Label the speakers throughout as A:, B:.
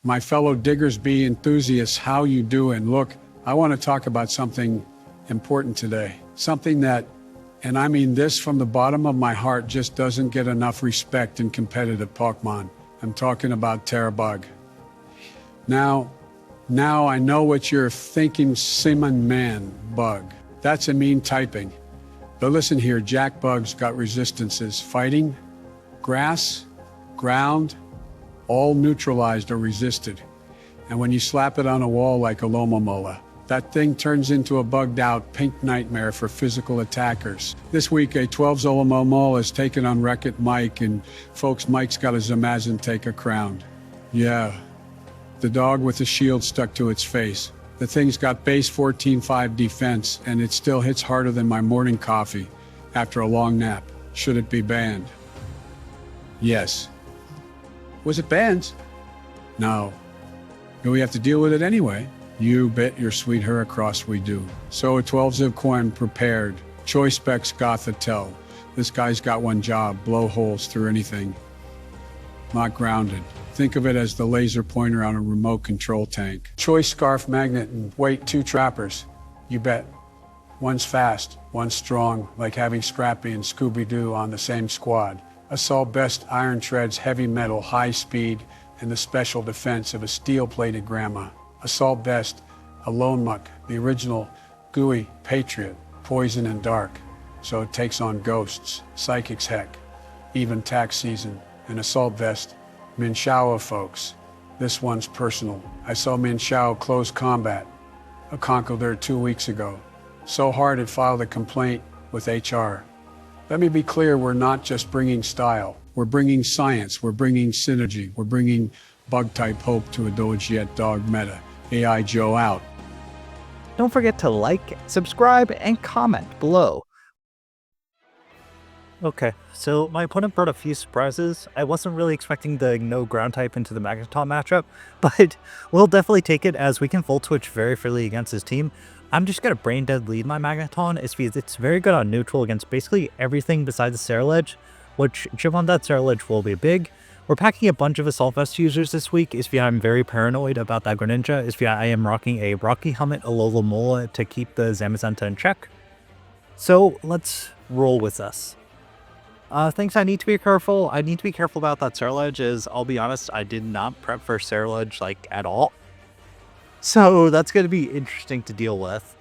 A: My fellow Diggersby enthusiasts, how you doing? Look, I want to talk about something important today. Something that, and I mean this from the bottom of my heart, just doesn't get enough respect in competitive Pokemon. I'm talking about Tera Bug. Now I know what you're thinking, Simon Man Bug. That's a mean typing. But listen here, Jack Bug's got resistances. Fighting, grass, ground, all neutralized or resisted. And when you slap it on a wall like Alomomola, that thing turns into a bugged out pink nightmare for physical attackers. This week, a 12's Alomomola is taken on Wreck-It Mike, and folks, Mike's got a Zamazin take a crown. Yeah, the dog with the shield stuck to its face. The thing's got base 14-5 defense, and it still hits harder than my morning coffee after a long nap. Should it be banned? Yes. Was it banned? No. Do we have to deal with it anyway? You bet your sweet Heracross we do. So a 12-zip coin prepared. Choice specs Gothitell. This guy's got one job, blow holes through anything. Not grounded. Think of it as the laser pointer on a remote control tank. Choice scarf magnet and weight 2 trappers. You bet. One's fast, one's strong, like having Scrappy and Scooby-Doo on the same squad. Assault Best iron treads heavy metal, high speed, and the special defense of a steel-plated grandma. Assault Best, a lone muck, the original gooey patriot, poison and dark. So it takes on ghosts, psychics heck, even tax season. And Assault Vest, Minshao folks. This one's personal. I saw Minshao close combat, a Conqueror 2 weeks ago. So hard it filed a complaint with HR. Let me be clear, we're not just bringing style. We're bringing science, we're bringing synergy, we're bringing bug-type hope to a Dogejet dog meta. AI Joe out.
B: Don't forget to like, subscribe, and comment below. Okay, so my opponent brought a few surprises. I wasn't really expecting the no ground type into the Magneton matchup, but we'll definitely take it as we can Volt Switch very freely against his team. I'm just going to Brain Dead lead my Magneton because it's very good on neutral against basically everything besides the Ceruledge, which chip on that Ceruledge will be big. We're packing a bunch of Assault Vest users this week. I'm very paranoid about that Greninja. I am rocking a Rocky Helmet Alomomola to keep the Zamazenta in check. So let's roll with this. Things I need to be careful. I need to be careful about that Ceruledge is, I'll be honest, I did not prep for Ceruledge like at all. So that's going to be interesting to deal with.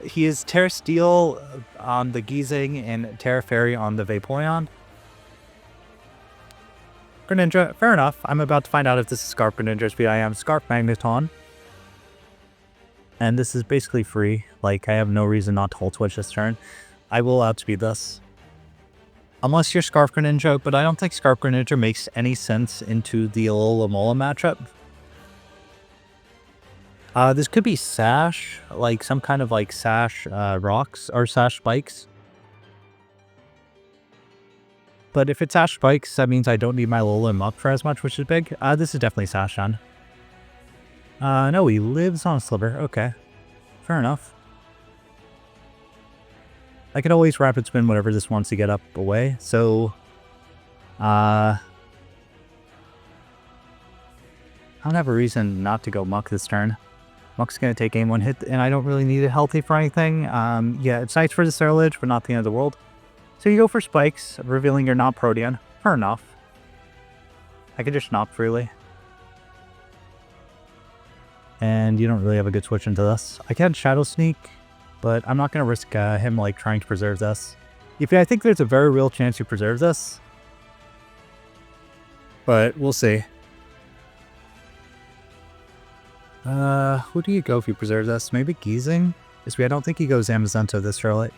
B: He is Tera Steel on the Giesing and Tera Fairy on the Vaporeon. Greninja, fair enough. I'm about to find out if this is Scarf Greninja. I am Scarf Magneton. And this is basically free. Like, I have no reason not to Volt Switch this turn. I will outspeed this. Unless you're Scarf Greninja, but I don't think Scarf Greninja makes any sense into the Alomomola matchup. This could be Sash, like some kind of like Sash rocks or Sash spikes. But if it's Sash spikes, that means I don't need my Alolan up for as much, which is big. This is definitely Sash on. No, he lives on a Sliver. Okay, fair enough. I can always Rapid Spin whenever this wants to get up away. So, I don't have a reason not to go Muck this turn. Muck's going to take aim 1 hit, and I don't really need it healthy for anything. Yeah, it's nice for the Ceruledge, but not the end of the world. So you go for Spikes, revealing you're not Protean. Fair enough. I can just knock freely. And you don't really have a good switch into this. I can Shadow Sneak, but I'm not going to risk him like trying to preserve this. I think there's a very real chance you preserve this. But we'll see. Who do you go if you preserve this? Maybe Giesing? I don't think he goes Zamazenta this early.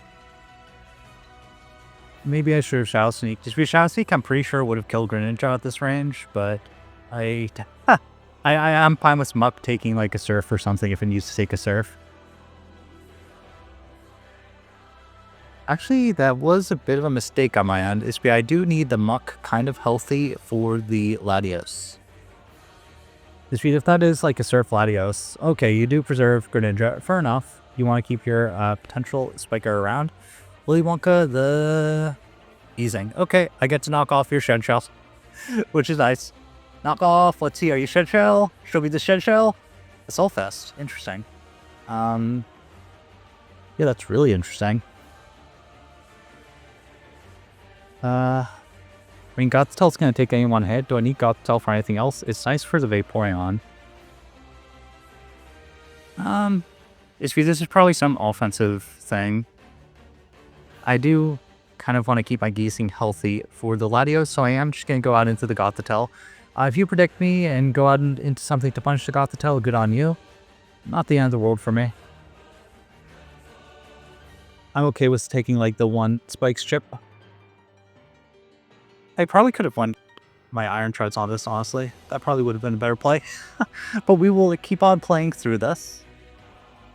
B: Maybe I should have Shadow Sneak. Shadow Sneak, I'm pretty sure would have killed Greninja at this range, but I'm fine with Muck taking like a Surf or something if it needs to take a Surf. Actually, that was a bit of a mistake on my end. I do need the Muck kind of healthy for the Latios. If that is like a Surf Latios, okay, you do preserve Greninja, fair enough. You want to keep your potential Spiker around. Willy Wonka, the Easing. Okay, I get to knock off your Shed Shells, which is nice. Knock off. Let's see. Are you Shed Shell? Show me the Shed Shell. Assault Fest. Interesting. Yeah, that's really interesting. I mean, Gothitel's gonna take any one hit. Do I need Gothitelle for anything else? It's nice for the Vaporeon. This is probably some offensive thing. I do kind of want to keep my Giesing healthy for the Latios, so I am just gonna go out into the Gothitelle. If you predict me and go out into something to punish the Gothitelle, good on you. Not the end of the world for me. I'm okay with taking like the one Spikes chip. I probably could have won my Iron Treads on this, honestly. That probably would have been a better play. But we will keep on playing through this.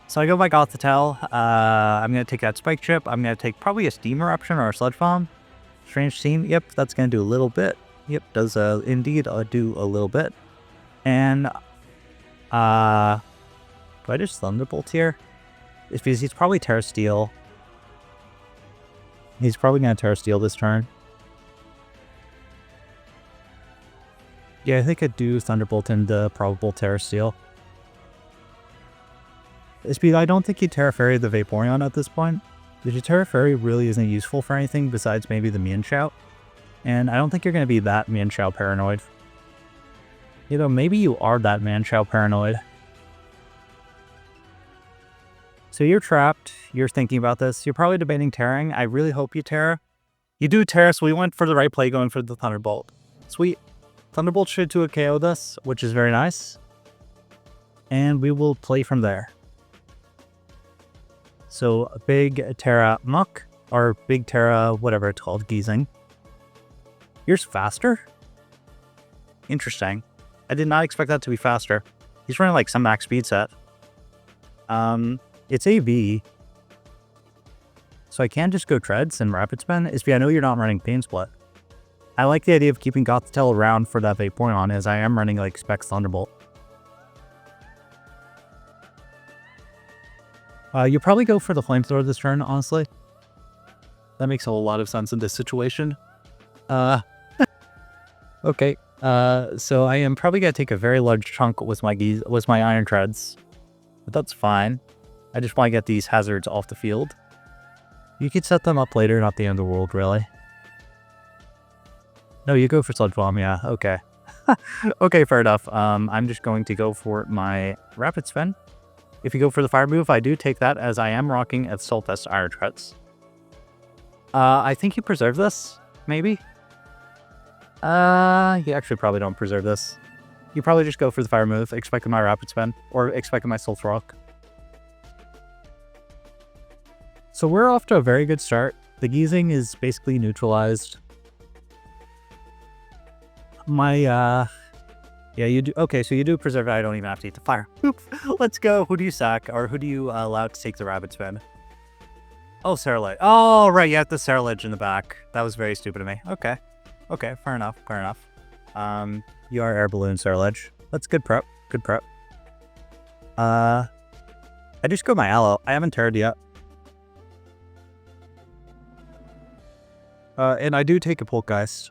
B: So I go by Gothitelle. I'm going to take that Spike chip. I'm going to take probably a Steam Eruption or a Sludge Bomb. Strange Steam. Yep, that's going to do a little bit. Yep, does indeed do a little bit. And do I just Thunderbolt here? It's because he's probably Terra Steel. He's probably going to Terra Steel this turn. Yeah, I think I'd do Thunderbolt and probable Terra Steel. I don't think you Terra Fairy the Vaporeon at this point. The Terra Fairy really isn't useful for anything besides maybe the Mienshao. And I don't think you're going to be that Mienshao paranoid. You know, maybe you are that Mienshao paranoid. So you're trapped. You're thinking about this. You're probably debating Terraing. I really hope you Terra. You do Terra, so we went for the right play going for the Thunderbolt. Sweet. Thunderbolt should do a KO this, which is very nice. And we will play from there. So a big Tera Muck, or big Tera, whatever it's called, Giesing. Yours faster? Interesting. I did not expect that to be faster. He's running like some max speed set. It's AV. So I can just go Treads and Rapid Spin. I know you're not running Pain Split. I like the idea of keeping Gothitelle around for that Vaporeon, as I am running like Specs Thunderbolt. You probably go for the Flamethrower this turn, honestly. That makes a whole lot of sense in this situation. Okay. So I am probably gonna take a very large chunk with my Iron Treads, but that's fine. I just want to get these hazards off the field. You could set them up later, not the end of the world, really. No, you go for Sludge Bomb, yeah, okay. Okay, fair enough. I'm just going to go for my Rapid Spin. If you go for the Fire move, I do take that, as I am rocking at Solfest Iron Treads. I think you preserve this, maybe? You actually probably don't preserve this. You probably just go for the Fire move, expecting my Rapid Spin, or expecting my Sulf Rock. So we're off to a very good start. The Giesing is basically neutralized. Yeah, you do. Okay, so you do preserve it. I don't even have to eat the fire. Oop, let's go. Who do you sack, or who do you allow to take the Rapid Spin? Oh, Cerulege. Oh, right, you have the Cerulege in the back. That was very stupid of me. Okay. Okay, fair enough, fair enough. You are Air Balloon Cerulege. That's good prep. Good prep. I just go my Aloe. I haven't Terra'd yet. And I do take a Poltergeist.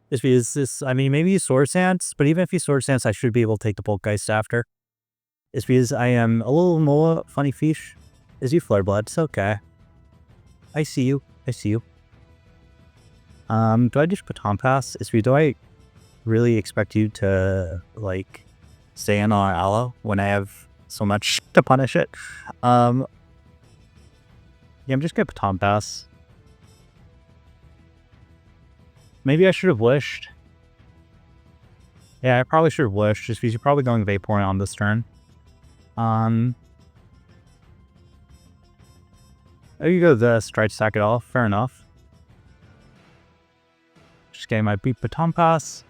B: Just because this, I mean, maybe you Sword Stance, but even if you Sword Stance, I should be able to take the Poltergeist after. It's because I am a little more funny fish. Is you Flare Blood? It's okay. I see you. I see you. Do I just Baton Pass? Do I really expect you to, like, stay in on Aloe when I have so much to punish it? Yeah, I'm just gonna Baton Pass. Maybe I should have wished. Yeah, I probably should have wished, just because you're probably going Vaporeon on this turn. Oh, you go this, try to stack it off, fair enough. Just getting my beat Baton Pass.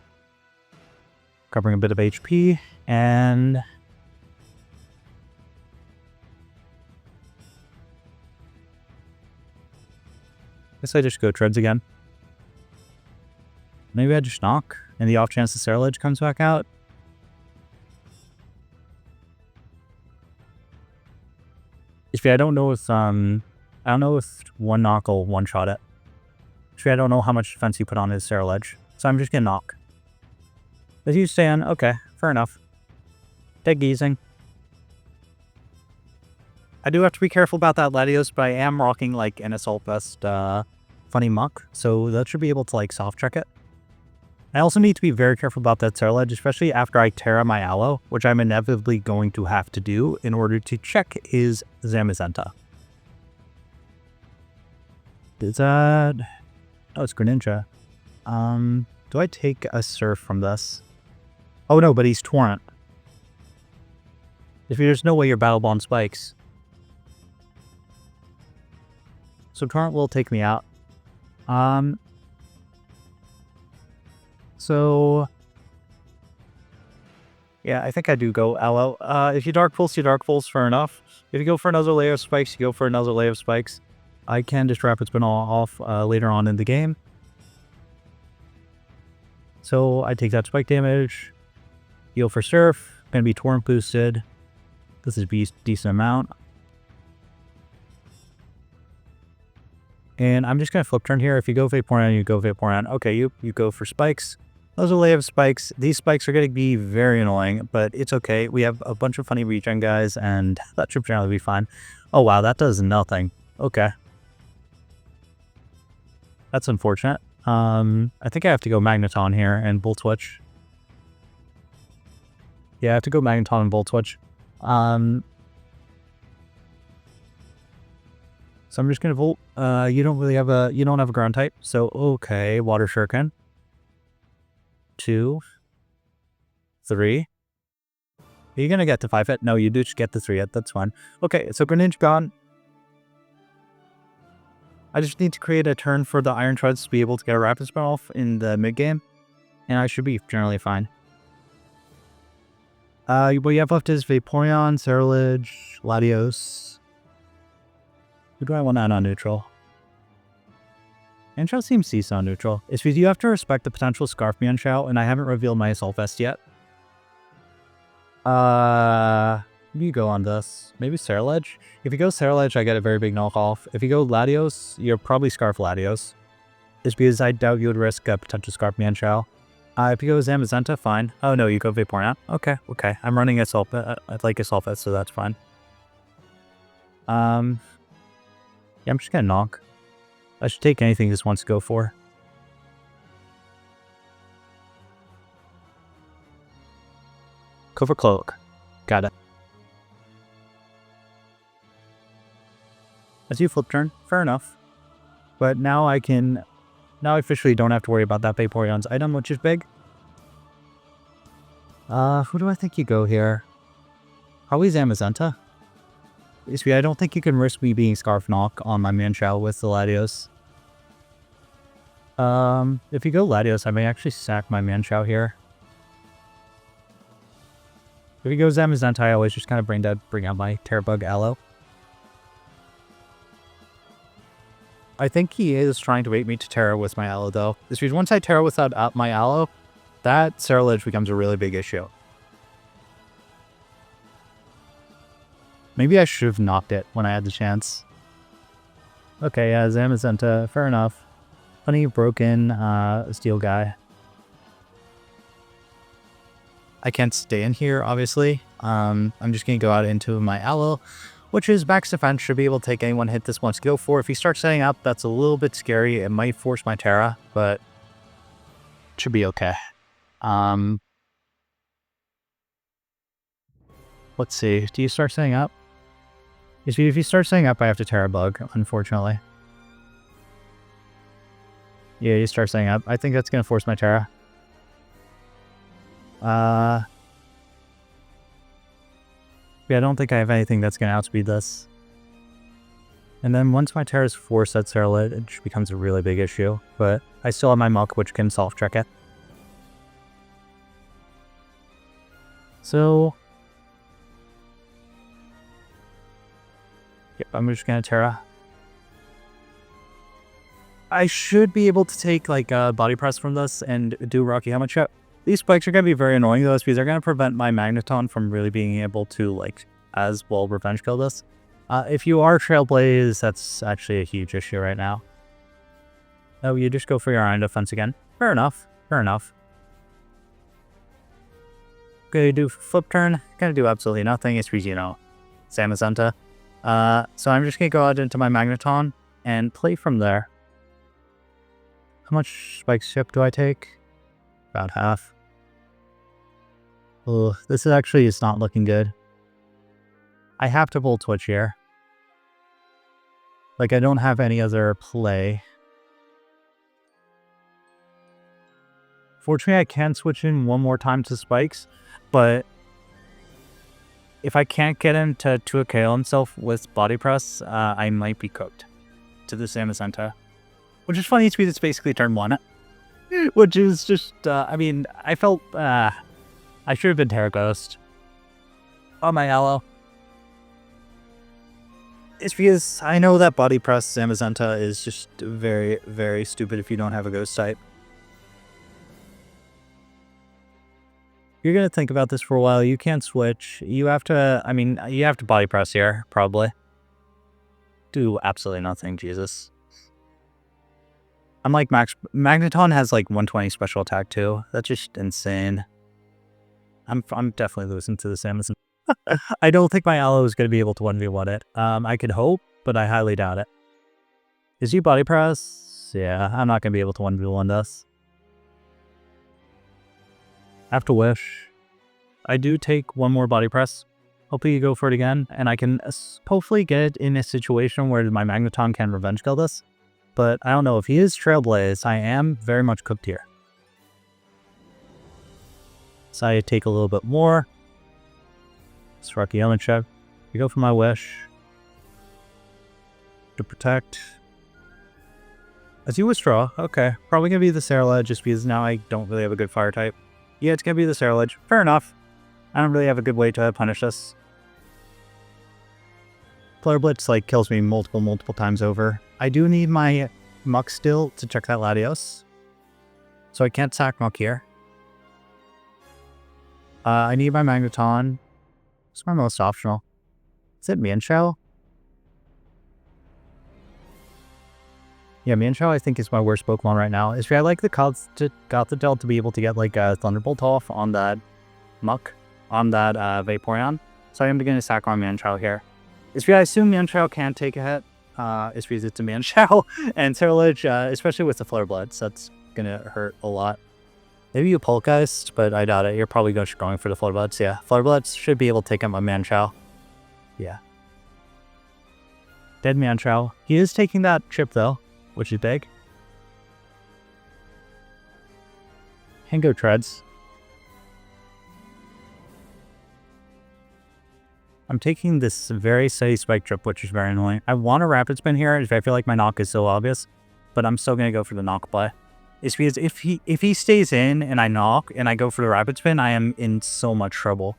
B: Covering a bit of HP, and... guess I just go Treads again. Maybe I just knock, and the off chance the Cerulege comes back out. I don't know if one knock will one shot it. I don't know how much defense you put on his Cerulege, so I'm just gonna knock. As you stand, okay, fair enough. Dead geezing. I do have to be careful about that Latios, but I am rocking like an Assault Vest funny muck, so that should be able to like soft check it. I also need to be very careful about that Tera, especially after I Tera my Aloe, which I'm inevitably going to have to do in order to check his Zamazenta. Is that... Oh, it's Greninja. Do I take a Surf from this? Oh no, but he's Torrent. There's no way you're Battle Bond Spikes. So Torrent will take me out. So... Yeah, I think I do go Aloe. If you Dark Pulse, fair enough. If you go for another layer of spikes, you go for another layer of spikes. I can just Rapid Spin off later on in the game. So I take that spike damage. Heal for Surf. Gonna be Torrent boosted. This is a decent amount. And I'm just gonna flip turn here. If you go Vaporeon, you go Vaporeon. Okay, you go for spikes. Those are layer of spikes. These spikes are going to be very annoying, but it's okay. We have a bunch of funny regen guys, and that should generally be fine. Oh wow, that does nothing. Okay. That's unfortunate. I think I have to go Magneton here and Volt Switch. Yeah, I have to go Magneton and Volt Switch. So I'm just going to Volt. You don't have a ground type, so okay, Water Shuriken. 2, 3. Are you gonna get to 5 hit? No, you do just get the 3 hit. That's fine. Okay, so Greninja gone. I just need to create a turn for the Iron Treads to be able to get a Rapid Spin off in the mid game, and I should be generally fine. What you have left is Vaporeon, Cerulege, Latios. Who do I want to add on neutral? Mienshao seems Seesaw neutral. It's because you have to respect the potential Scarf Mienshao, and I haven't revealed my Assault Vest yet. You go on this. Maybe Cerulege? If you go Cerulege, I get a very big knockoff. If you go Latios, you're probably Scarf Latios. It's because I doubt you would risk a potential Scarf Mienshao. If you go Zamazenta, fine. Oh no, you go Vaporeon. Okay. I'm running Assault Vest. I like Assault Vest, so that's fine. Yeah, I'm just gonna knock. I should take anything this wants to go for. Cover Cloak. Got it. As you flip turn, fair enough. But now I officially don't have to worry about that Vaporeon's item, which is big. Who do I think you go here? Probably Zamazenta. I don't think you can risk me being Scarf Knock on my Mienshao with the Latios. If you go Latios, I may actually sack my Mienshao here. If you go Zamazenta, I always just kind of brain dead, bring out my Terabug Aloe. I think he is trying to bait me to Tera with my Aloe, though. This means once I Tera without my Aloe, that Cerulege becomes a really big issue. Maybe I should have knocked it when I had the chance. Okay, yeah, Zamazenta, fair enough. Funny, broken, steel guy. I can't stay in here, obviously. I'm just going to go out into my Aloe, which is max defense, should be able to take any one hit this wants to go for. If he starts setting up, that's a little bit scary. It might force my Tera, but it should be okay. Let's see. Do you start setting up? If you start setting up, I have to Tera Bug, unfortunately. Yeah, you start setting up. I think that's going to force my Tera. Yeah, I don't think I have anything that's going to outspeed this. And then once my Tera is forced, that Cerulege becomes a really big issue. But I still have my Muck, which can soft check it. So... yep, I'm just going to Tera. I should be able to take like a Body Press from this and do Rocky Helmet Shot. These spikes are going to be very annoying though, because they're going to prevent my Magneton from really being able to like as well revenge kill this. If you are Trailblaze, that's actually a huge issue right now. Oh, you just go for your Iron Defense again. Fair enough. Fair enough. gonna do flip turn. Gonna do absolutely nothing. It's because, you know, Zamazenta. So I'm just gonna go out into my Magneton and play from there. How much Spike Ship do I take? About half. Oh, this is not looking good. I have to Volt Switch here. Like, I don't have any other play. Fortunately, I can switch in one more time to Spikes, but if I can't get him to 2KO himself with Body Press, I might be cooked to the Zamazenta. Which is funny because it's basically turn 1. Which is just, I mean, I felt, I should have been Tera Ghost on my Aloe. It's because I know that Body Press Zamazenta is just very, very stupid if you don't have a Ghost type. You're going to think about this for a while. You can't switch. You have to, I mean, you have to Body Press here, probably. Do absolutely nothing, Jesus. I'm like, Magneton has like 120 special attack too. That's just insane. I'm definitely losing to this Amazon. I don't think my Aloe is going to be able to 1v1 it. I could hope, but I highly doubt it. Is he Body Press? Yeah, I'm not going to be able to 1v1 this. I have to wish. I do take one more Body Press. Hopefully you go for it again, and I can hopefully get in a situation where my Magneton can revenge kill this. But I don't know, if he is Trailblaze, I am very much cooked here. So I take a little bit more. Sparky Element Check. You go for my wish. To protect. As you withdraw, okay. Probably gonna be the Cerulege just because now I don't really have a good fire type. Yeah, it's gonna be the Cerulege. Fair enough. I don't really have a good way to punish this. Flare Blitz like kills me multiple times over. I do need my Muck still to check that Latios. So I can't sack Muck here. I need my Magneton. It's my most optional. Is it Mienshao? Yeah, Mienshao I think is my worst Pokemon right now. I like the Gothitelle to be able to get like a Thunderbolt off on that Muck, on that Vaporeon. So I am going to sack on Mienshao here. I assume Mienshao can't take a hit. It's because it's a Mienshao and Cerulege, especially with the Flare Blitz, that's going to hurt a lot. Maybe you Polgeist, but I doubt it. You're probably going for the Flare Blitz. Yeah, Flare Blitz should be able to take out my Mienshao. Yeah. Dead Mienshao. He is taking that chip though, which is big. Hengo Treads. I'm taking this very steady Spike Trip, which is very annoying. I want a Rapid Spin here if I feel like my knock is so obvious, but I'm still going to go for the knock play. It's because if he stays in and I knock and I go for the Rapid Spin, I am in so much trouble.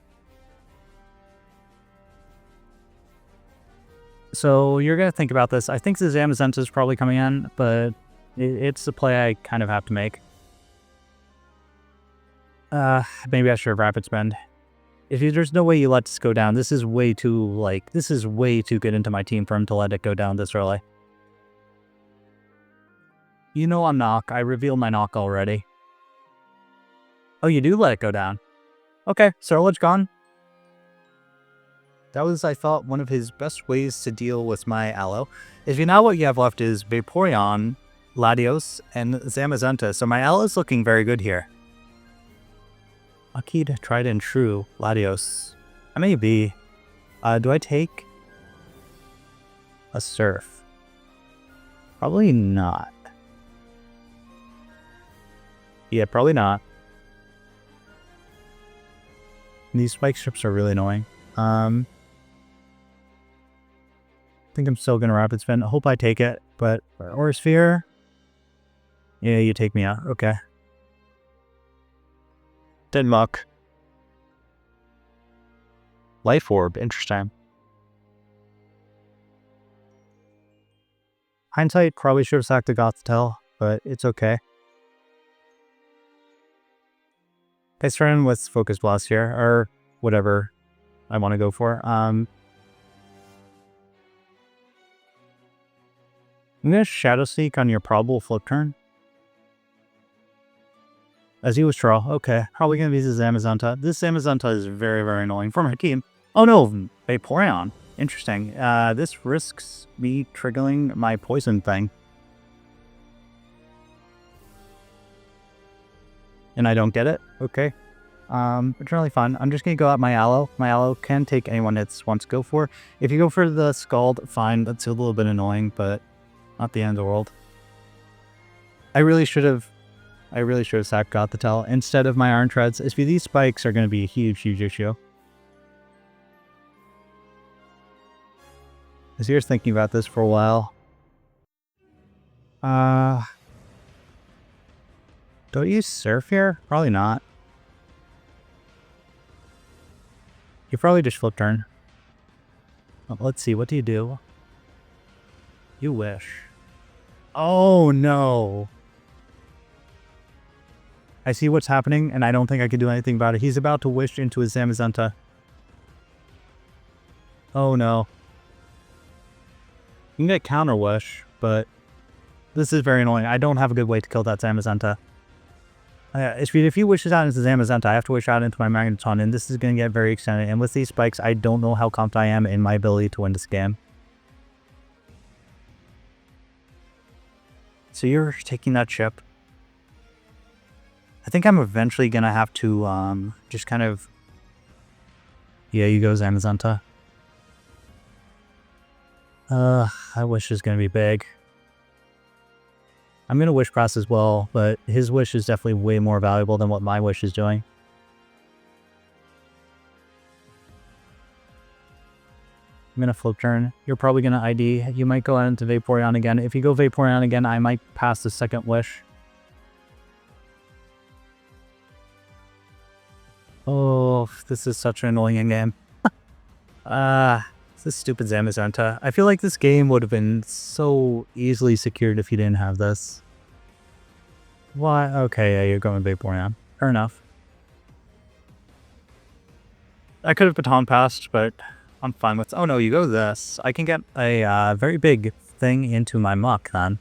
B: So you're going to think about this. I think the Zamazenta is probably coming in, but it's the play I kind of have to make. Maybe I should have Rapid Spin. There's no way you let this go down. This is way too good into my team for him to let it go down this early. You know I'm knock. I revealed my knock already. Oh, you do let it go down. Okay, Cerulege gone. That was, I thought, one of his best ways to deal with my Aloe. Now what you have left is Vaporeon, Latios, and Zamazenta. So my Aloe is looking very good here. Akid, Tried and True, Latios. I may be. Do I take a Surf? Probably not. Yeah, probably not. These Spike Strips are really annoying. I think I'm still going to Rapid Spin. I hope I take it, but... Or Sphere? Yeah, you take me out. Okay. Dead Muck. Life Orb. Interesting. Hindsight, probably should have sacked the Gothitelle, but it's okay. I start in with Focus Blast here, or whatever I want to go for. I'm going to Shadow Sneak on your probable flip turn. As you withdraw, okay. Probably gonna be this Zamazenta. This Zamazenta is very, very annoying for my team. Oh no, Vaporeon. Interesting. This risks me triggering my poison thing. And I don't get it? Okay. It's really fun. I'm just gonna go out my Aloe. My Aloe can take anyone it wants to go for. If you go for the Scald, fine. That's a little bit annoying, but not the end of the world. I really should have sacked Gothitelle instead of my Iron Treads. These spikes are gonna be a huge, huge issue. As you're thinking about this for a while. Don't you surf here? Probably not. You probably just flip turn. Well, let's see, what do you do? You wish. Oh no. I see what's happening, and I don't think I can do anything about it. He's about to wish into his Zamazenta. Oh no. You can get counter wish, but this is very annoying. I don't have a good way to kill that Zamazenta. If he wishes out into Zamazenta, I have to wish out into my Magneton, and this is going to get very extended. And with these spikes, I don't know how confident I am in my ability to win this game. So you're taking that chip. I think I'm eventually going to have to just kind of... Yeah, you go Zamazenta. I wish is going to be big. I'm going to wish pass as well, but his wish is definitely way more valuable than what my wish is doing. I'm going to flip turn. You're probably going to ID. You might go out into Vaporeon again. If you go Vaporeon again, I might pass the second wish. Oh, this is such an annoying game. This stupid Zamazenta. I feel like this game would have been so easily secured if you didn't have this. Why? Okay, yeah, you're going Vaporeon. Fair enough. I could have baton passed, but I'm fine with... Oh no, you go this. I can get a very big thing into my Muck then.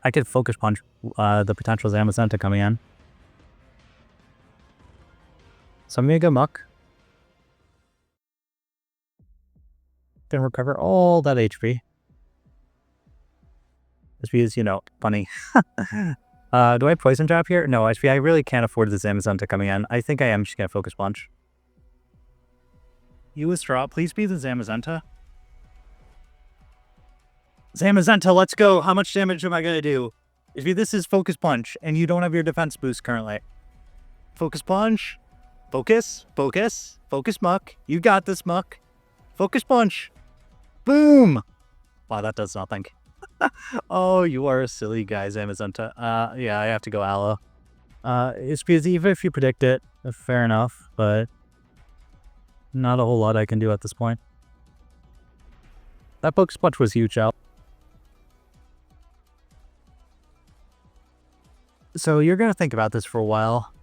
B: I could Focus Punch the potential Zamazenta coming in. So I'm gonna go Muck. Then recover all that HP. SP is, you know, funny. Do I Poison Jab here? No, SP, I really can't afford the Zamazenta coming in. I think I am just gonna Focus Punch. You withdraw. Please be the Zamazenta. Zamazenta, let's go. How much damage am I gonna do? SP, this is Focus Punch, and you don't have your defense boost currently. Focus Punch. Focus. Focus. Focus Muck. You got this, Muck. Focus Punch. Boom! Wow, that does nothing. Oh, you are a silly guy, Zamazenta. Yeah, I have to go Aloe. It's because even if you predict it, fair enough, but not a whole lot I can do at this point. That Focus Punch was huge out. So you're going to think about this for a while.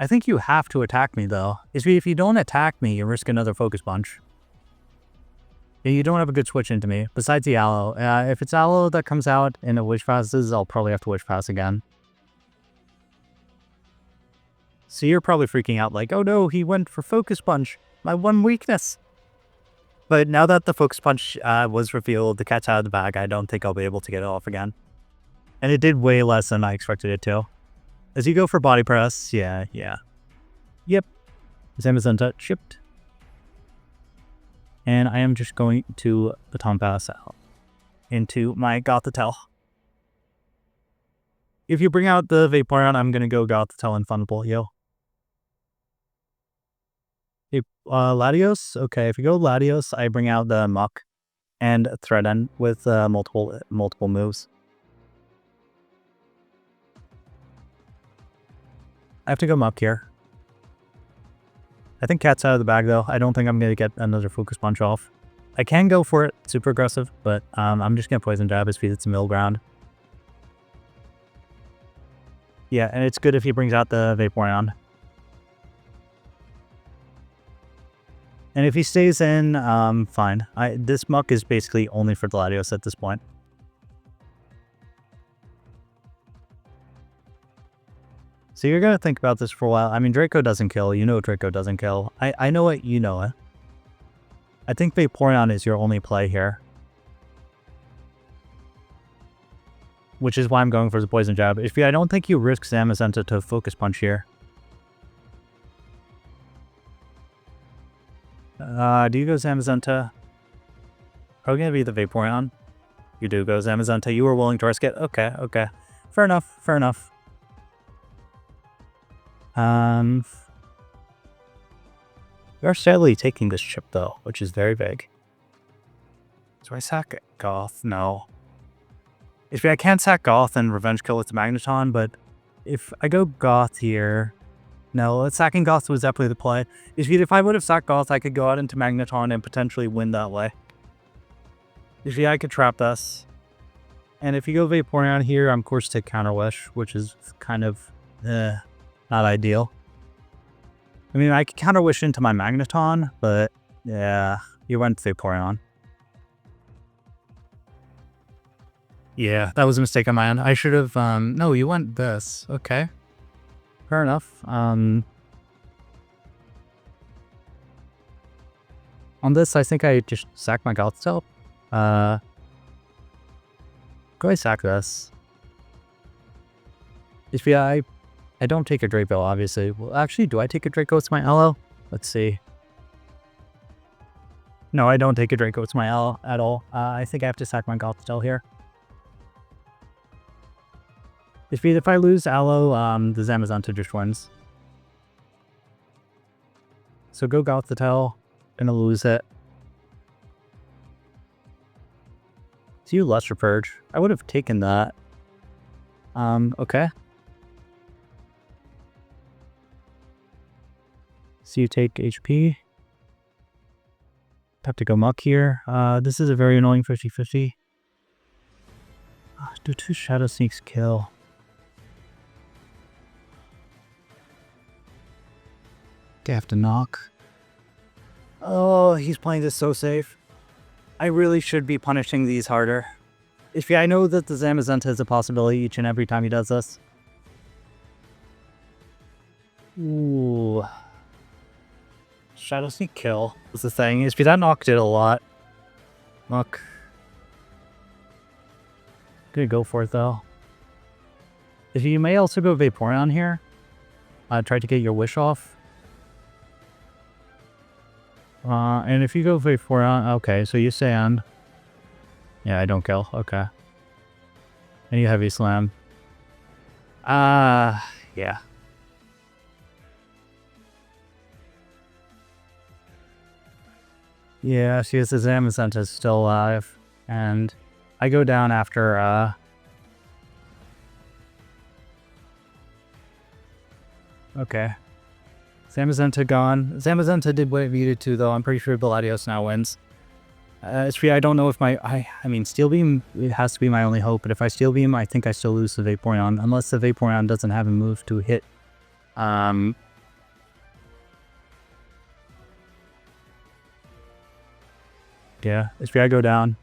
B: I think you have to attack me, though. If you don't attack me, you risk another Focus Punch. You don't have a good switch into me, besides the Aloe. If it's Aloe that comes out and it Wish Passes, I'll probably have to Wish Pass again. So you're probably freaking out like, oh no, he went for Focus Punch, my one weakness. But now that the Focus Punch was revealed, the cat's out of the bag, I don't think I'll be able to get it off again. And it did way less than I expected it to. As you go for Body Press, yeah. Yep. Zamazenta chipped. And I am just going to Baton Pass out into my Gothitelle. If you bring out the Vaporeon, I'm going to go Gothitelle and Thunderbolt, yo. Latios? Okay, if you go Latios, I bring out the Muck and Threaten with multiple moves. I have to go Muck here. I think Cat's out of the bag, though. I don't think I'm going to get another Focus Punch off. I can go for it, super aggressive, but I'm just going to Poison Jab his feet. It's a middle ground. Yeah, and it's good if he brings out the Vaporeon. And if he stays in, fine. This Muck is basically only for Gladios at this point. So you're gonna think about this for a while. I mean, Draco doesn't kill. You know Draco doesn't kill. I know it. You know it. I think Vaporeon is your only play here, which is why I'm going for the Poison Jab. I don't think you risk Zamazenta to Focus Punch here. Do you go Zamazenta? Probably gonna be the Vaporeon. You do go Zamazenta. You were willing to risk it. Okay, okay. Fair enough, fair enough. We are sadly taking this chip though, which is very big. Do I sack Goth? No. I can't sack Goth and Revenge Kill with the Magneton, but if I go Goth here... No, sacking Goth was definitely the play. If I would have sacked Goth, I could go out into Magneton and potentially win that way. I could trap this. And if you go Vaporeon here, I'm forced to Counter Wish, which is kind of not ideal. I mean, I could Counter Wish into my Magneton, but yeah, you went Vaporeon. Yeah, that was a mistake on my end. I should have, no, you went this. Okay. Fair enough. On this, I think I just sack my Goth Stealth. Go ahead, sack this. I don't take a Draco, obviously. Well, actually, do I take a Draco? It's my LO. Let's see. No, I don't take a Draco. It's my L at all. I think I have to sack my Goth Stealth here. If I lose Aloe, the Zamazenta just wins. So go Gothitelle. Gonna lose it. So you Luster Purge. I would have taken that. Okay. So you take HP. Have to go Muck here. This is a very annoying 50-50. Do 2 Shadow Sneaks kill? They have to knock. Oh, he's playing this so safe. I really should be punishing these harder. I know that the Zamazenta is a possibility each and every time he does this. Ooh. Shadow Sneak kill was the thing. That knocked it a lot. Look. Gonna go for it though. You may also go Vaporeon here. Try to get your wish off. And if you go Vaporeon, okay, so you sand. Yeah, I don't kill. Okay. And you Heavy Slam. Yeah. Yeah, she is the Zamazenta is still alive. And I go down after, okay. Zamazenta gone. Zamazenta did what it needed to, though. I'm pretty sure Belladios now wins. I don't know if I mean, Steel Beam, it has to be my only hope. But if I Steel Beam, I think I still lose the Vaporeon. Unless the Vaporeon doesn't have a move to hit. Yeah, I go down.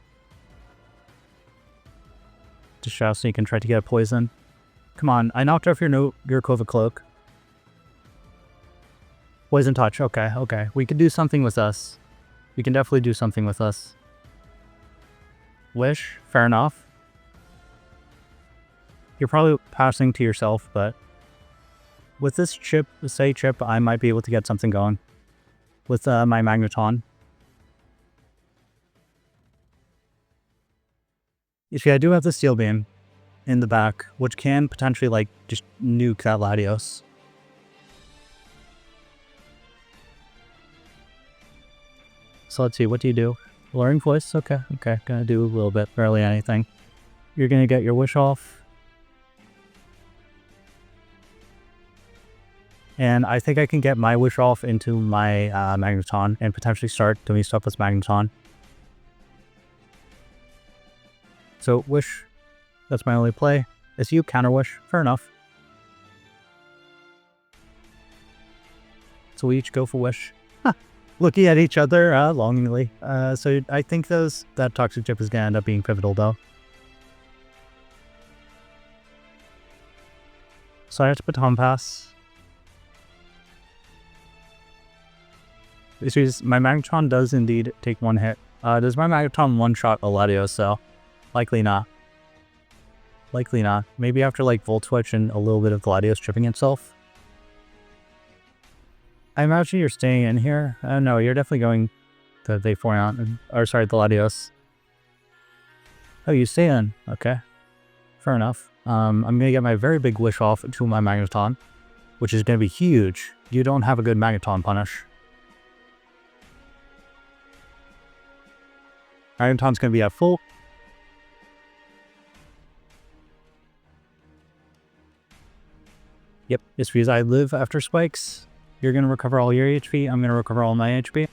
B: To Shadow Sneak and try to get a poison. Come on, I knocked off your Kova Cloak. Poison Touch, okay, okay. We could do something with us. We can definitely do something with us. Wish, fair enough. You're probably passing to yourself, but with this chip, I might be able to get something going with my Magneton. I do have the Steel Beam in the back, which can potentially, like, just nuke that Latios. So let's see, what do you do? Luring Voice? Okay, okay. Gonna do a little bit, barely anything. You're gonna get your wish off. And I think I can get my wish off into my Magneton and potentially start doing stuff with Magneton. So wish, that's my only play. Is you counter wish? Fair enough. So we each go for wish. Looking at each other longingly. So I think that Toxic Chip is going to end up being pivotal though. So I have to baton pass. This is my Magneton does indeed take one hit. Does my Magneton one-shot a Latios though? Likely not. Likely not. Maybe after like Volt Switch and a little bit of Gladius tripping itself. I imagine you're staying in here. No, you're definitely going to the Vaporeon, or sorry, the Latios. Oh, you stay in. Okay. Fair enough. I'm going to get my very big wish off to my Magneton, which is going to be huge. You don't have a good Magneton punish. Magneton's going to be at full. Yep, it's because I live after spikes. You're going to recover all your HP. I'm going to recover all my HP.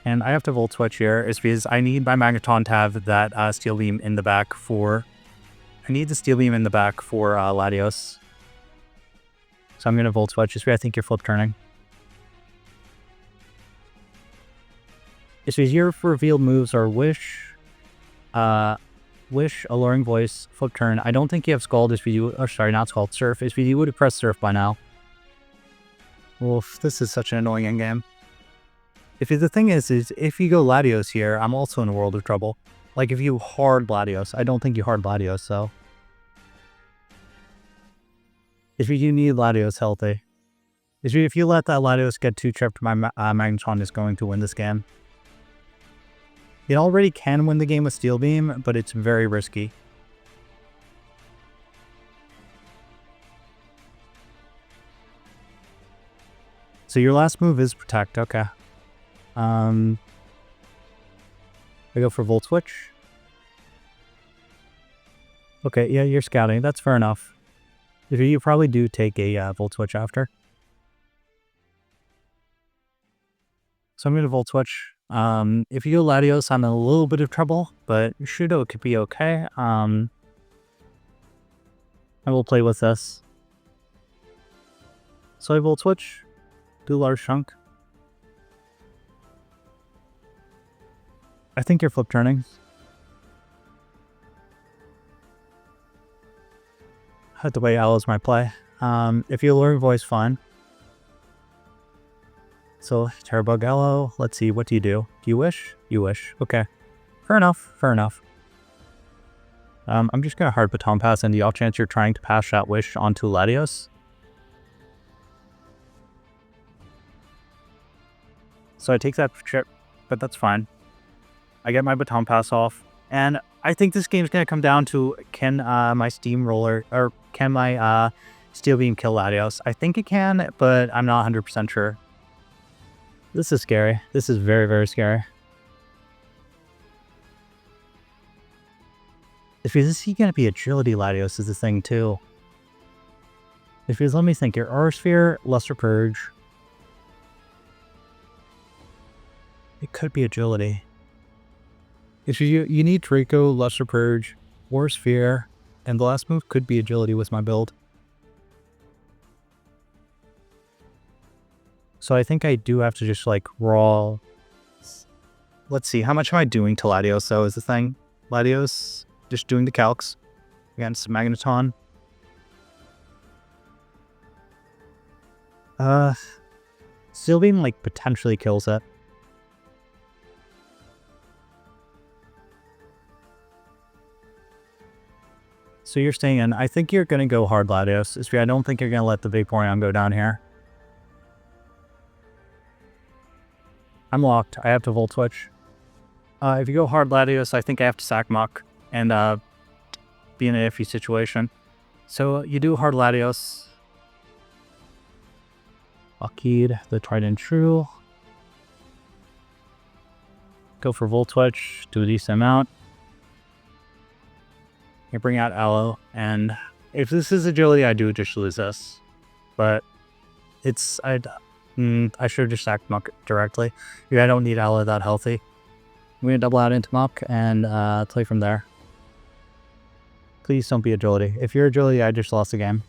B: And I have to Volt Switch here. It's because I need my Magneton to have that Steel Beam in the back for... I need the Steel Beam in the back for Latios. So I'm going to Volt Switch. It's because I think you're flip turning. It's because your revealed moves are Wish, Wish, Alluring Voice, Flip Turn. I don't think you have Scald. It's because you... Or sorry, not Scald. Surf. It's because you would have pressed Surf by now. Oof, this is such an annoying endgame. If the thing is if you go Latios here, I'm also in a world of trouble. Like if you hard Latios, I don't think you hard Latios, so. If you need Latios healthy. If you let that Latios get 2-tripped, my Magneton is going to win this game. It already can win the game with Steel Beam, but it's very risky. So your last move is Protect, okay. I go for Volt Switch. Okay, yeah, you're scouting. That's fair enough. You probably do take a Volt Switch after. So I'm going to Volt Switch. If you go Latios, I'm in a little bit of trouble, but Shudo could be okay. I will play with this. So I Volt Switch. Do large chunk. I think you're flip turning. Had the way Alo's my play. If you Alluring Voice, fine. So, Tera Bug Alo, let's see, what do? Do you wish? You wish. Okay. Fair enough, fair enough. I'm just going to hard baton pass and the off chance you're trying to pass that wish onto Latios. So I take that trip, but that's fine. I get my baton pass off, and I think this game's going to come down to can my Steamroller, or can my Steel Beam kill Latios? I think it can, but I'm not 100% sure. This is scary. This is very, very scary. If this is going to be Agility Latios is the thing too. If you let me think, your Aura Sphere, Lesser Purge. It could be Agility. If you need Raikou, Lesser Purge, Aura Sphere, and the last move could be Agility with my build. So I think I do have to just like raw. Let's see, how much am I doing to Latios though is the thing. Latios, just doing the calcs against Magneton. Steel Beam like potentially kills it. So you're staying in. I think you're going to go hard Latios. I don't think you're going to let the Vaporeon go down here. I'm locked. I have to Volt Switch. If you go hard Latios, I think I have to sack Muck and be in an iffy situation. So you do hard Latios. Lockheed, the Trident True. Go for Volt Switch, do a decent amount. You bring out Alo, and if this is Agility, I do just lose this. But it's, I should have just sacked Muck directly. Yeah, I don't need Alo that healthy. I'm going to double out into Muck and play from there. Please don't be Agility. If you're Agility, I just lost the game.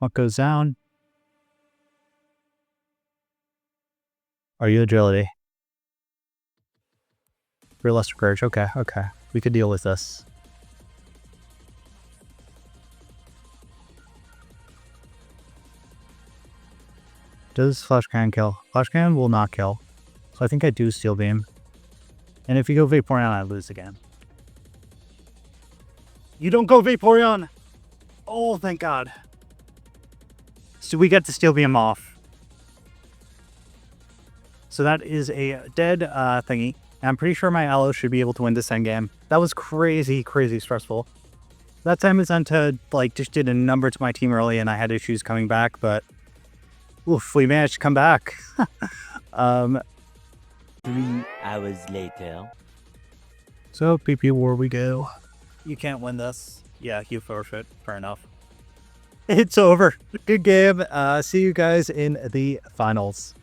B: Muck goes down. Are you Agility? Realistic Courage. Okay, okay. We could deal with this. Does Flash Cannon kill? Flash Cannon will not kill. So I think I do Steel Beam. And if you go Vaporeon, I lose again. You don't go Vaporeon! Oh, thank God. So we get the Steel Beam off. So that is a dead thingy. I'm pretty sure my Aloe should be able to win this endgame. That was crazy, crazy stressful. That time is on to, like, just did a number to my team early and I had issues coming back, but oof, we managed to come back.
C: 3 hours later.
B: So, PP War we go. You can't win this. Yeah, you forfeit. Fair enough. It's over. Good game. See you guys in the finals.